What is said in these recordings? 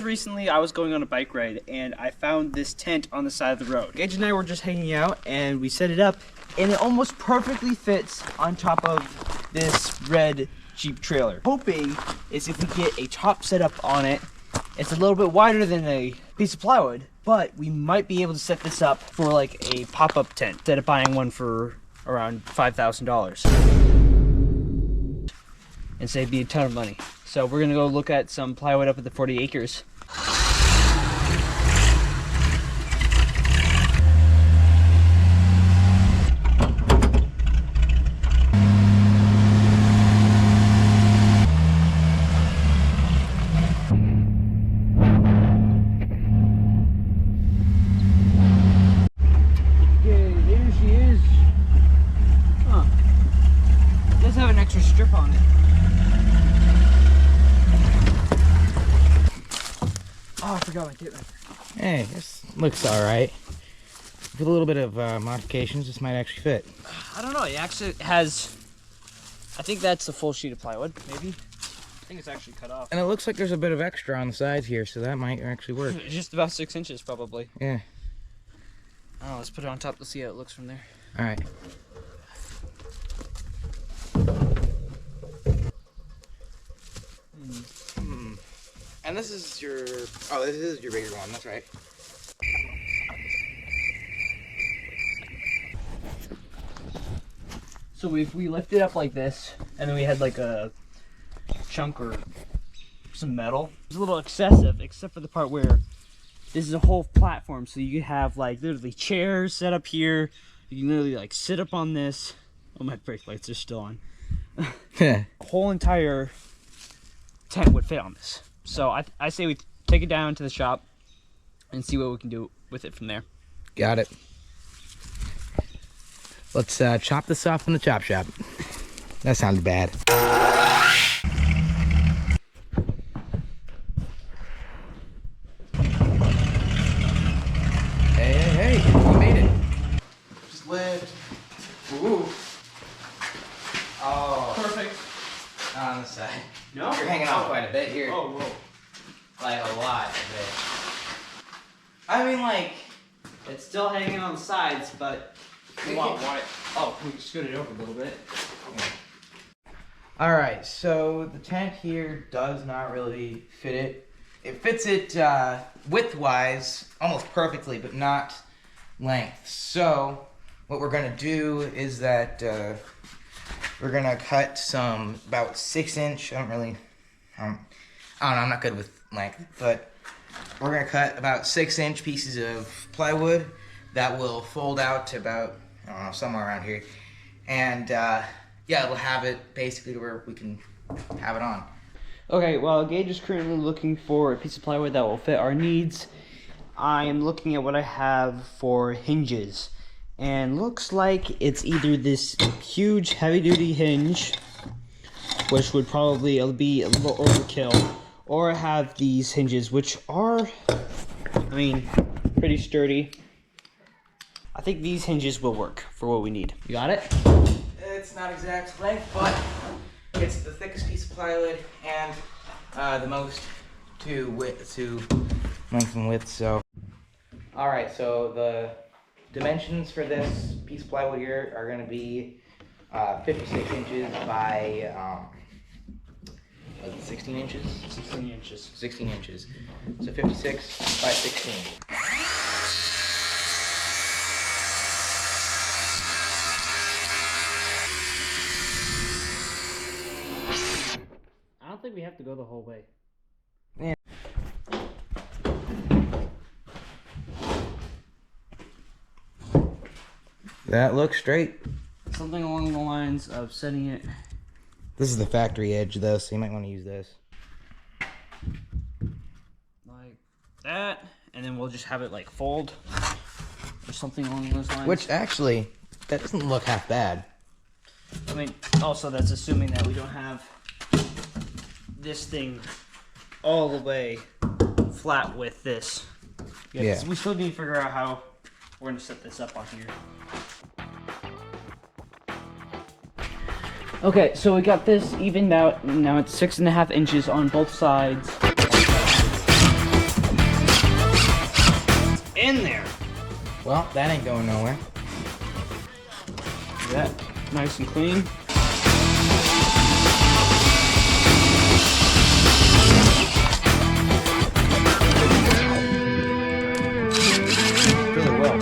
Recently, I was going on a bike ride and I found this tent on the side of the road. Gage and I were just hanging out and we set it up and it almost perfectly fits on top of this red Jeep trailer. Hoping is if we get a top setup on it, it's a little bit wider than a piece of plywood, but we might be able to set this up for like a pop-up tent instead of buying one for around $5,000 and save me a ton of money. So we're gonna go look at some plywood up at the 40 acres. Extra strip on it. Oh, I forgot my tape measure. Hey, this looks alright. With a little bit of modifications, this might actually fit. I don't know, it actually has, I think that's the full sheet of plywood, maybe. I think it's actually cut off. And it looks like there's a bit of extra on the sides here, so that might actually work. It's just about 6 inches, probably. Yeah. Oh, let's put it on top to see how it looks from there. Alright. And this is your, oh, this is your bigger one, that's right. So if we lift it up like this, and then we had like a chunk or some metal, it's a little excessive, except for the part where this is a whole platform, so you have like literally chairs set up here. You can literally like sit up on this. Oh, my brake lights are still on. The whole entire tent would fit on this. So I say we take it down to the shop and see what we can do with it from there. Got it. Let's chop this off in the chop shop. That sounds bad. Hey, we made it. Just lift. Ooh. Oh. Perfect. On the side. No? You're hanging off quite a bit here. Oh, whoa. Like a lot of it. I mean, like, It's still hanging on the sides, but we want it. Oh, we can scoot it over a little bit. Alright, so the tent here does not really fit it. It fits it width-wise almost perfectly, but not length. So what we're going to do is that we're going to cut some about 6-inch, I don't know, I'm not good with length, but we're going to cut about 6-inch pieces of plywood that will fold out to about, I don't know, somewhere around here. And yeah, it'll have it basically where we can have it on. Okay, well, Gage is currently looking for a piece of plywood that will fit our needs. I am looking at what I have for hinges. And looks like it's either this huge heavy-duty hinge, which would probably be a little overkill, or have these hinges, which are, I mean, pretty sturdy. I think these hinges will work for what we need. You got it? It's not exact length, but it's the thickest piece of plywood and the most to length and width. So, all right. So the dimensions for this piece of plywood here are going to be 56 inches by 16 inches. 16 inches. 16 inches. So 56 by 16. I don't think we have to go the whole way. Yeah. That looks straight. Something along the lines of setting it. This is the factory edge though, so you might want to use this. Like that, and then we'll just have it like fold or something along those lines. Which actually, that doesn't look half bad. I mean, also that's assuming that we don't have this thing all the way flat with this. Yeah. 'Cause we still need to figure out how we're going to set this up on here. Okay, so we got this evened out. Now it's 6.5 inches on both sides. Well, that ain't going nowhere. Look at that, nice and clean. Really well.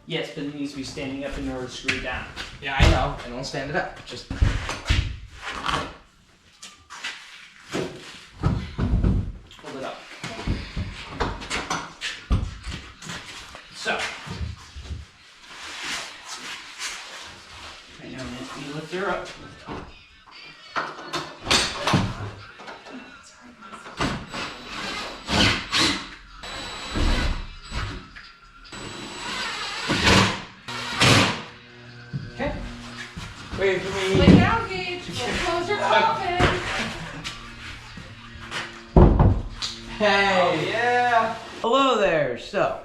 Yes, but it needs to be standing up in order to screw it down. Yeah, I know. And we'll stand it up. Just Hold it up. So, right now you lift her up. Okay. Wait for me. Lay down, Gage. Close your coffin. Hey, yeah. Hello there. So,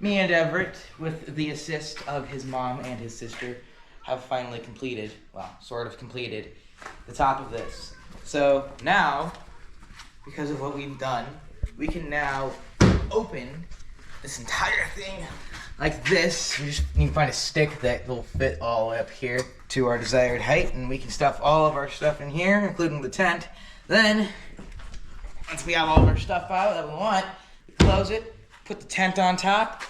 me and Everett, with the assist of his mom and his sister, have finally completed, well, sort of completed, the top of this. So now, because of what we've done, we can now open this entire thing like this. We just need to find a stick that will fit all the way up here to our desired height, and we can stuff all of our stuff in here, including the tent. Then, once we have all of our stuff out that we want, we close it, put the tent on top,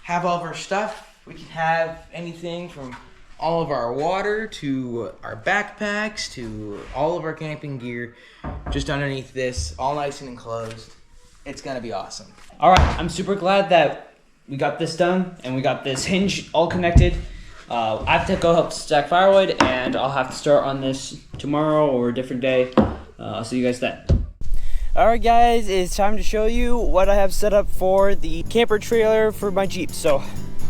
have all of our stuff. We can have anything from all of our water to our backpacks to all of our camping gear just underneath this, all nice and enclosed. It's gonna be awesome. All right, I'm super glad that we got this done and we got this hinge all connected. I have to go help stack firewood, and I'll have to start on this tomorrow or a different day. I'll see you guys then. Alright guys, it's time to show you what I have set up for the camper trailer for my Jeep. So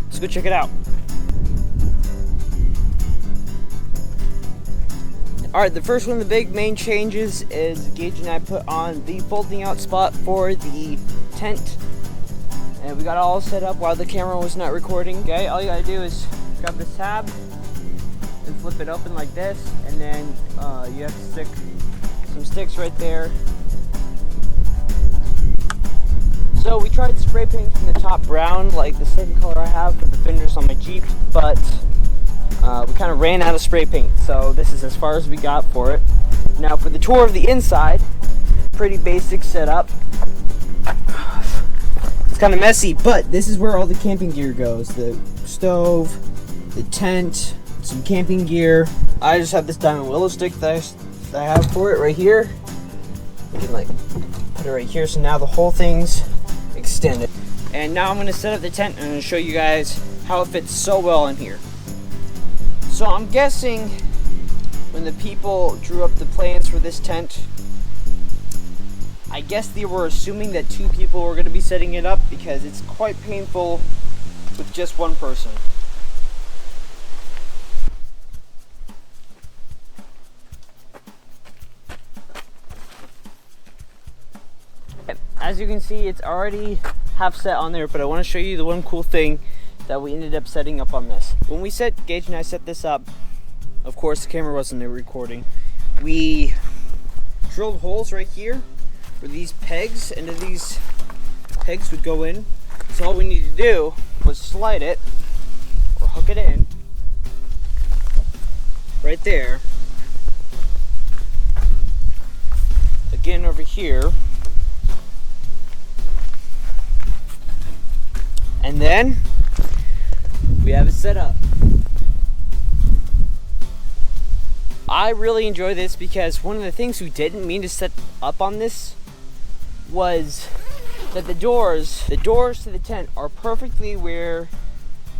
let's go check it out. Alright, the first one of the big main changes is Gage and I put on the folding out spot for the tent. And we got it all set up while the camera was not recording. Okay, all you gotta do is grab this tab and flip it open like this, and then you have to stick some sticks right there. So we tried spray painting the top brown, like the same color I have for the fenders on my Jeep, but we kind of ran out of spray paint, so this is as far as we got for it. Now for the tour of the inside, pretty basic setup. It's kind of messy, but this is where all the camping gear goes. The stove, the tent, some camping gear. I just have this diamond willow stick that I have for it right here. You can like put it right here, so now the whole thing's extended. And now I'm going to set up the tent and I'm going to show you guys how it fits so well in here. So I'm guessing when the people drew up the plans for this tent, I guess they were assuming that 2 people were going to be setting it up, because it's quite painful with just one person. As you can see, it's already half set on there, but I want to show you the one cool thing that we ended up setting up on this. When Gage and I set this up, of course the camera wasn't recording, we drilled holes right here where these pegs, into these pegs would go in. So all we need to do was slide it, or hook it in, right there. Again over here. And then we have it set up. I really enjoy this because one of the things we didn't mean to set up on this was that the doors to the tent are perfectly where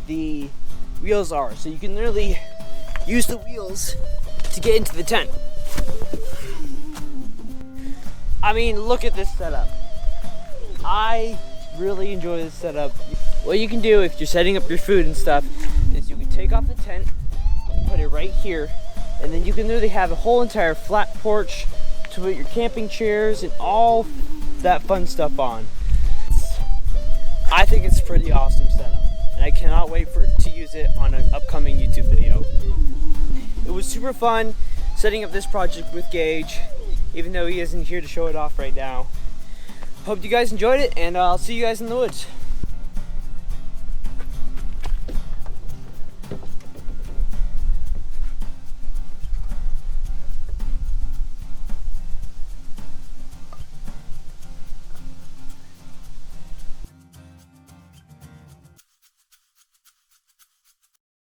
the wheels are. So you can literally use the wheels to get into the tent. I mean, look at this setup. I really enjoy this setup. What you can do if you're setting up your food and stuff is you can take off the tent and put it right here, and then you can literally have a whole entire flat porch to put your camping chairs and all that fun stuff on. I think it's a pretty awesome setup, and I cannot wait to use it on an upcoming YouTube video. It was super fun setting up this project with Gage, even though he isn't here to show it off right now. Hope you guys enjoyed it, and I'll see you guys in the woods.